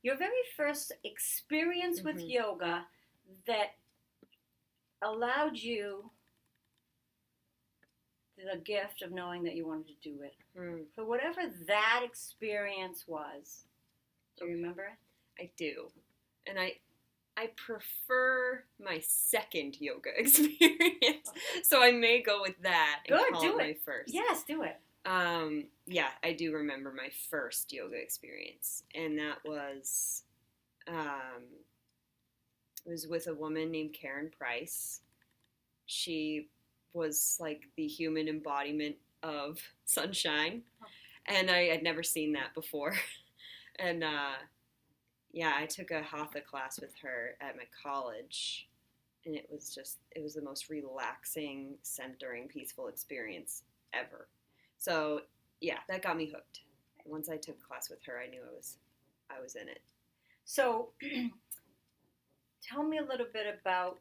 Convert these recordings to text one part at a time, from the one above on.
Your very first experience with Mm-hmm. yoga that allowed you the gift of knowing that you wanted to do it. Mm. So whatever that experience was, do you Okay, remember it? I do, and I prefer my second yoga experience, so I may go with that and Good, call it do my it. first. Yes, do it. Yeah, I do remember my first yoga experience, and that was um, it was with a woman named Karen Price. She was like the human embodiment of sunshine, and I had never seen that before. And yeah, I took a hatha class with her at my college, and it was the most relaxing, centering, peaceful experience ever. So yeah, that got me hooked. Once I took a class with her, I knew I was in it. So tell me a little bit about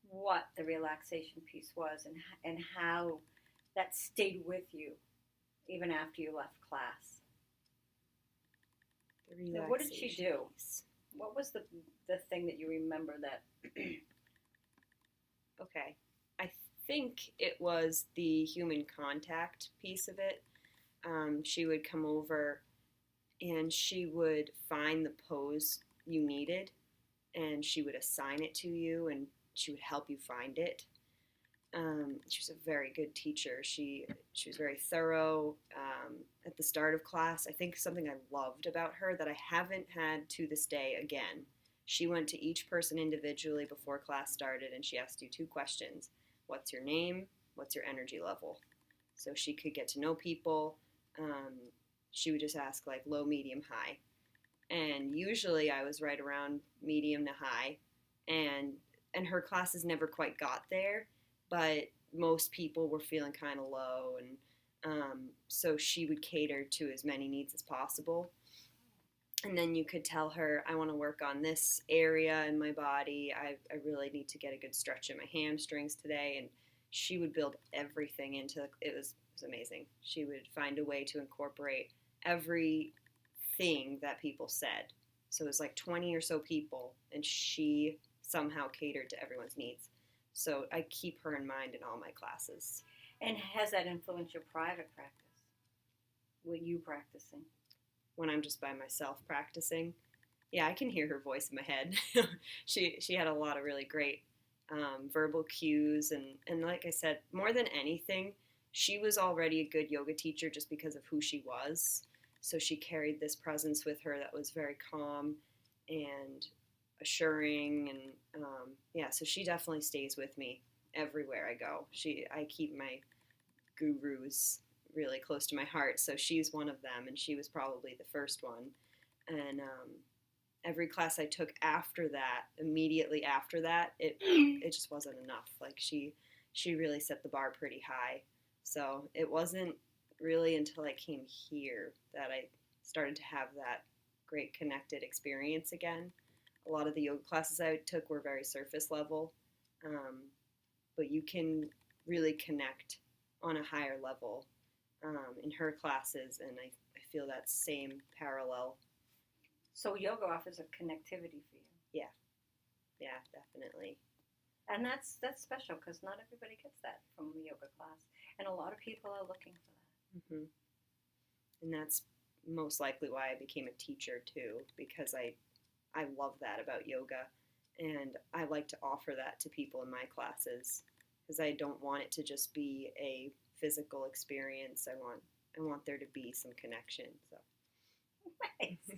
what the relaxation piece was and how that stayed with you even after you left class. The Now, what did she relaxation do? piece. What was the thing that you remember that? Okay, I think it was the human contact piece of it. She would come over and she would find the pose you needed and she would assign it to you and she would help you find it. She was a very good teacher. She was very thorough. At the start of class, I think something I loved about her that I haven't had to this day again. She went to each person individually before class started and she asked you two questions. What's your name? What's your energy level? So she could get to know people. Um, she would just ask like low, medium, high. And usually I was right around medium to high. And and her classes never quite got there, but most people were feeling kind of low, and so she would cater to as many needs as possible. And then you could tell her, I want to work on this area in my body. I really need to get a good stretch in my hamstrings today. And she would build everything into it was amazing. She would find a way to incorporate everything that people said. So it was like 20 or so people, and she somehow catered to everyone's needs. So I keep her in mind in all my classes. And has that influenced your private practice? What you practicing? When I'm just by myself practicing, yeah, I can hear her voice in my head. She had a lot of really great verbal cues, and like I said, more than anything, she was already a good yoga teacher just because of who she was. So she carried this presence with her that was very calm and assuring, and yeah, so she definitely stays with me everywhere I go. I keep my gurus really close to my heart, so she's one of them, and she was probably the first one. And every class I took after that, immediately after that, it just wasn't enough. Like she really set the bar pretty high. So it wasn't really until I came here that I started to have that great connected experience again. A lot of the yoga classes I took were very surface level, um, but you can really connect on a higher level in her classes, and I feel that same parallel. So yoga offers a connectivity for you, Yeah, yeah, definitely. and that's special because not everybody gets that from a yoga class, and a lot of people are looking for that. hmm And that's most likely why I became a teacher too, because I love that about yoga, and I like to offer that to people in my classes because I don't want it to just be a physical experience. I want there to be some connection. So Nice.